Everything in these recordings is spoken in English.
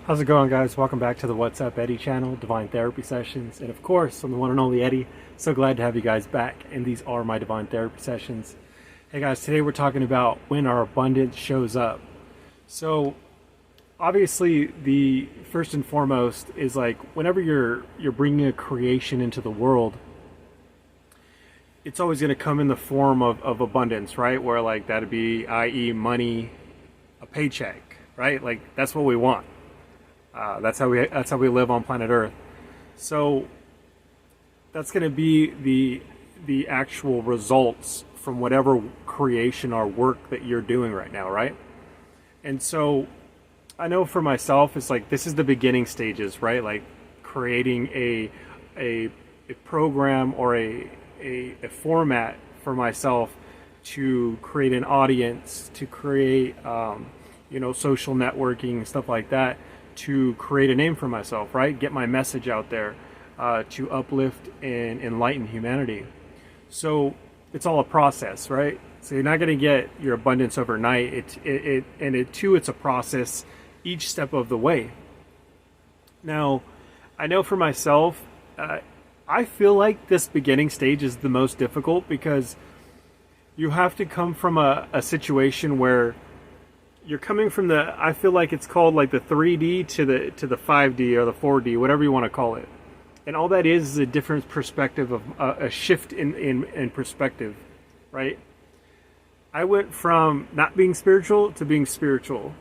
How's it going, guys? Welcome back to the What's Up Eddie channel, Divine Therapy Sessions. And of course, I'm the one and only Eddie. So glad to have you guys back. And these are my Divine Therapy Sessions. Hey guys, today we're talking about when our abundance shows up. So obviously, the first and foremost is like whenever you're bringing a creation into the world, it's always going to come in the form of abundance, right? Where like that'd be, i.e., money, a paycheck, right? Like that's what we want. That's how we live on planet Earth. So that's going to be the actual results from whatever creation or work that you're doing right now, right? And so I know for myself, it's like this is the beginning stages, right? Like creating a program or a format for myself to create an audience, to create social networking, stuff like that, to create a name for myself, right? Get my message out there, to uplift and enlighten humanity. So it's all a process, right? So you're not going to get your abundance overnight. It's a process each step of the way. Now, I know for myself, I feel like this beginning stage is the most difficult because you have to come from a situation where you're coming from I feel like it's called like the 3D to the 5D or the 4D, whatever you want to call it. And all that is a different perspective of a shift in perspective, right? I went from not being spiritual to being spiritual.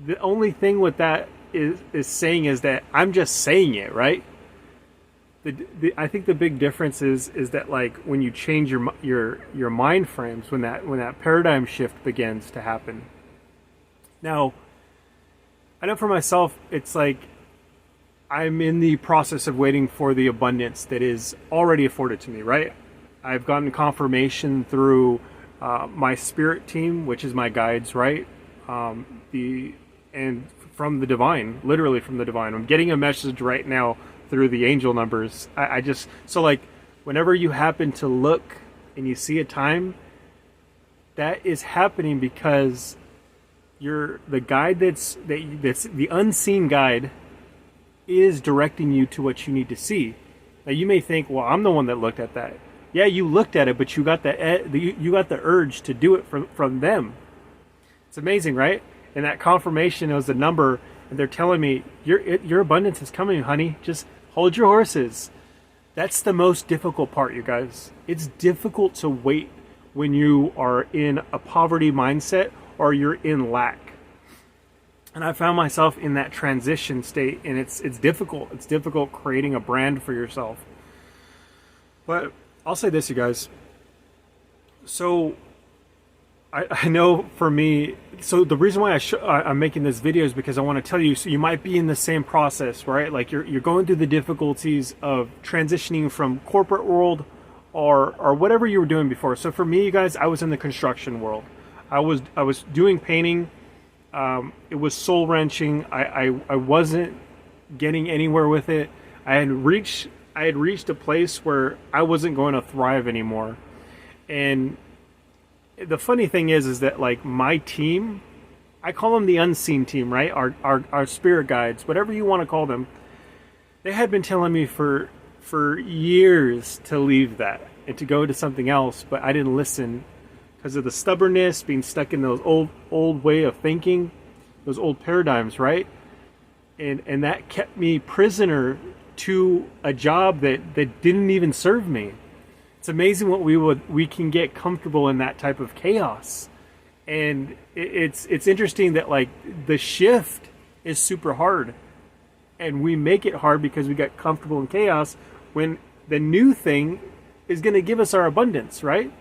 The only thing with that is saying is that I'm just saying it, right? I think the big difference is that like when you change your mind frames, when that paradigm shift begins to happen. Now, I know for myself, it's like I'm in the process of waiting for the abundance that is already afforded to me, right? I've gotten confirmation through my spirit team, which is my guides, right? And from the divine, literally from the divine. I'm getting a message right now through the angel numbers. So like whenever you happen to look and you see a time, that is happening because the guide that's the unseen guide is directing you to what you need to see. Now you may think, well, I'm the one that looked at that. Yeah, you looked at it, but you got the urge to do it from them. It's amazing, right? And that confirmation was the number, and they're telling me your abundance is coming, honey. Just hold your horses. That's the most difficult part, you guys. It's difficult to wait when you are in a poverty mindset or you're in lack. And I found myself in that transition state, and it's difficult. It's difficult creating a brand for yourself. But I'll say this, you guys. So I know for me, so the reason why I'm making this video is because I want to tell you, so you might be in the same process, right? Like you're going through the difficulties of transitioning from corporate world or whatever you were doing before. So for me, you guys, I was in the construction world. I was doing painting. It was soul wrenching. I wasn't getting anywhere with it. I had reached a place where I wasn't going to thrive anymore. And the funny thing is that like my team, I call them the unseen team, right? Our spirit guides, whatever you want to call them. They had been telling me for years to leave that and to go to something else, but I didn't listen. Because of the stubbornness, being stuck in those old way of thinking, those old paradigms, right? And that kept me prisoner to a job that didn't even serve me. It's amazing what we can get comfortable in that type of chaos. And it's interesting that like the shift is super hard. And we make it hard because we got comfortable in chaos when the new thing is going to give us our abundance, right?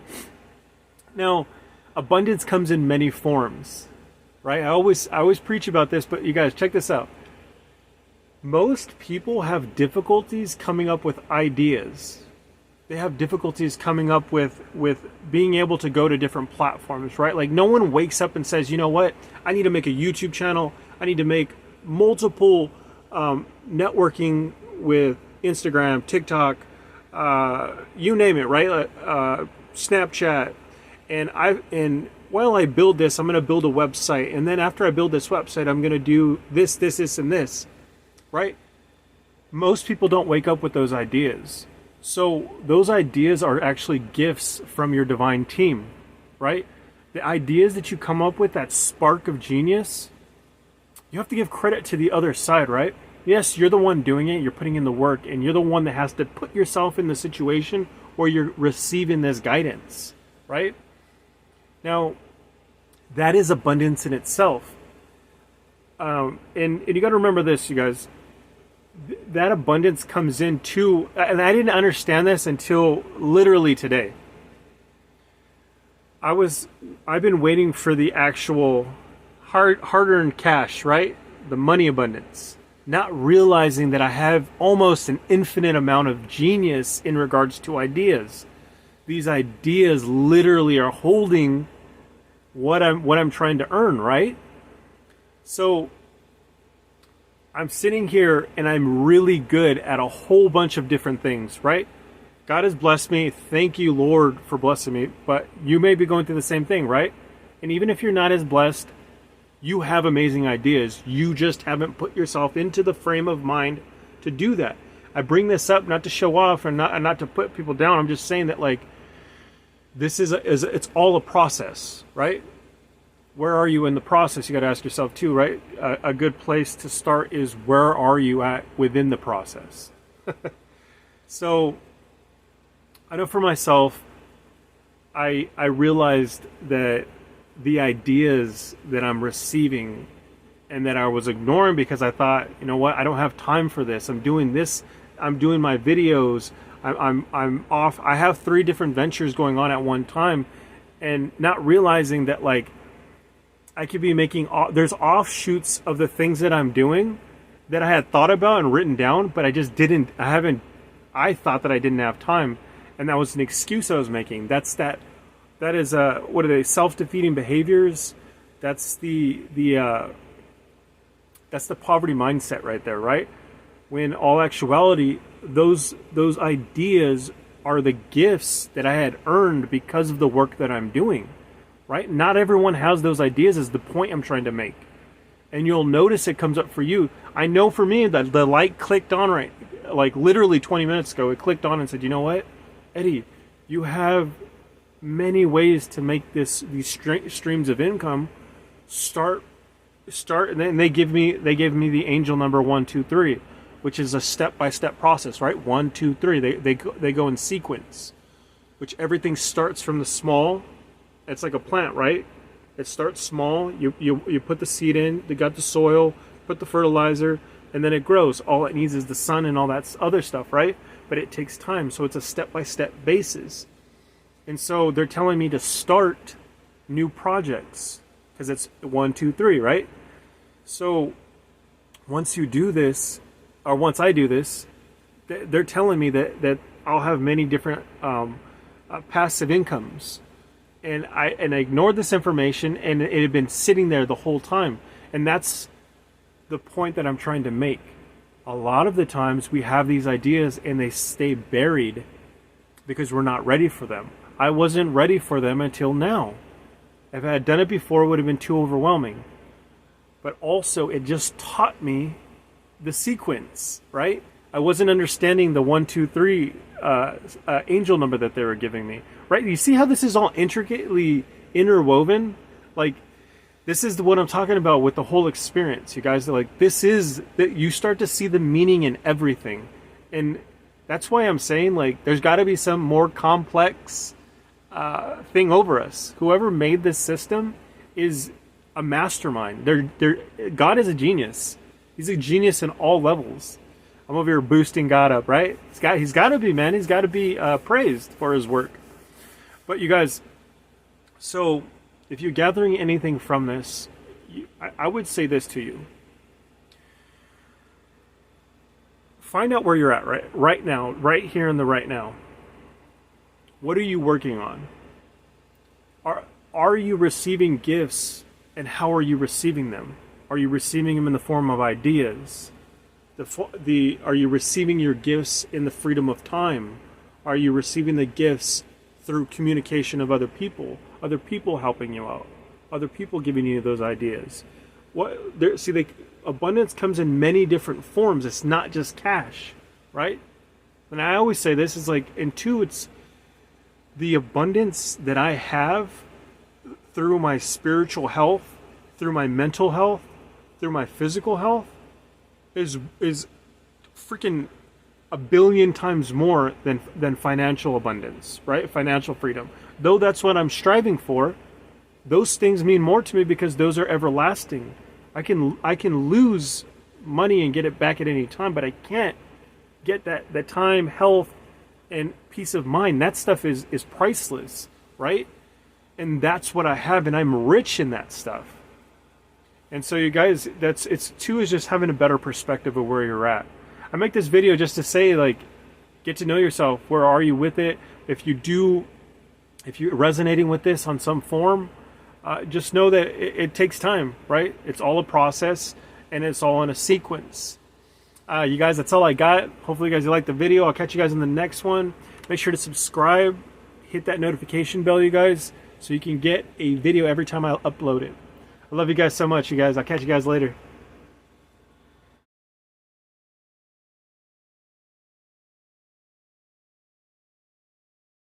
Now, abundance comes in many forms, right? I always preach about this, but you guys, check this out. Most people have difficulties coming up with ideas. They have difficulties coming up with being able to go to different platforms, right? Like no one wakes up and says, you know what? I need to make a YouTube channel. I need to make multiple networking with Instagram, TikTok, you name it, right? Snapchat. And while I build this, I'm going to build a website, and then after I build this website, I'm going to do this, and this, right? Most people don't wake up with those ideas. So those ideas are actually gifts from your divine team, right? The ideas that you come up with, that spark of genius, you have to give credit to the other side, right? Yes, you're the one doing it, you're putting in the work, and you're the one that has to put yourself in the situation where you're receiving this guidance, right? Now, that is abundance in itself. And you got to remember this, you guys. That abundance comes in too, and I didn't understand this until literally today. I've been waiting for the actual hard-earned cash, right? The money abundance. Not realizing that I have almost an infinite amount of genius in regards to ideas. These ideas literally are holding what I'm trying to earn, right? So I'm sitting here and I'm really good at a whole bunch of different things, right? God has blessed me. Thank you, Lord, for blessing me. But you may be going through the same thing, right? And even if you're not as blessed, you have amazing ideas. You just haven't put yourself into the frame of mind to do that. I bring this up not to show off and not to put people down. I'm just saying that, like, this it's all a process, right? Where are you in the process? You got to ask yourself too, right? A good place to start is, where are you at within the process? So I know for myself, I realized that the ideas that I'm receiving and that I was ignoring because I thought, you know what, I don't have time for this. I'm doing this. I'm doing my videos. I'm off. I have 3 different ventures going on at one time, and not realizing that, like, I could be making, there's offshoots of the things that I'm doing that I had thought about and written down, but I just didn't, I thought that I didn't have time. And that was an excuse I was making. That is, what are they, self-defeating behaviors? That's the poverty mindset right there, right? When all actuality, those ideas are the gifts that I had earned because of the work that I'm doing, right? Not everyone has those ideas, is the point I'm trying to make. And you'll notice it comes up for you. I know for me that the light clicked on, right, like literally 20 minutes ago, it clicked on and said, you know what, Eddie, you have many ways to make these streams of income. Start, and then they gave me the angel number 1, 2, 3, which is a step-by-step process, right? 1, 2, 3. They go in sequence, which everything starts from the small. It's like a plant, right? It starts small. You put the seed in, you got the soil, put the fertilizer, and then it grows. All it needs is the sun and all that other stuff, right? But it takes time, so it's a step-by-step basis. And so they're telling me to start new projects because it's 1, 2, 3, right? So once you do this, or once I do this, they're telling me that I'll have many different passive incomes. And I ignored this information, and it had been sitting there the whole time. And that's the point that I'm trying to make. A lot of the times we have these ideas and they stay buried because we're not ready for them. I wasn't ready for them until now. If I had done it before, it would have been too overwhelming. But also, it just taught me the sequence, right? I wasn't understanding the 1, 2, 3 angel number that they were giving me, right? You see how this is all intricately interwoven? Like, this is what I'm talking about with the whole experience. You guys are like, this is that you start to see the meaning in everything. And that's why I'm saying, like, there's got to be some more complex thing over us. Whoever made this system is a mastermind. God is a genius. He's a genius in all levels. I'm over here boosting God up, right? He's got to be, man. He's got to be praised for his work. But you guys, so if you're gathering anything from this, I would say this to you. Find out where you're at right now, right here in the right now. What are you working on? Are you receiving gifts, and how are you receiving them? Are you receiving them in the form of ideas? Are you receiving your gifts in the freedom of time? Are you receiving the gifts through communication of other people helping you out, other people giving you those ideas. See, like, abundance comes in many different forms. It's not just cash, right? And I always say this is like, and two, it's the abundance that I have through my spiritual health, through my mental health, through my physical health is freaking a billion times more than financial abundance, right? Financial freedom. Though that's what I'm striving for, those things mean more to me because those are everlasting. I can lose money and get it back at any time, but I can't get that time, health, and peace of mind. That stuff is priceless, right? And that's what I have, and I'm rich in that stuff. And so you guys, it's just having a better perspective of where you're at. I make this video just to say, like, get to know yourself. Where are you with it? If you're resonating with this on some form, just know that it takes time, right? It's all a process, and it's all in a sequence. You guys, that's all I got. Hopefully you guys like the video. I'll catch you guys in the next one. Make sure to subscribe, hit that notification bell, you guys, so you can get a video every time I upload it. I love you guys so much, you guys. I'll catch you guys later.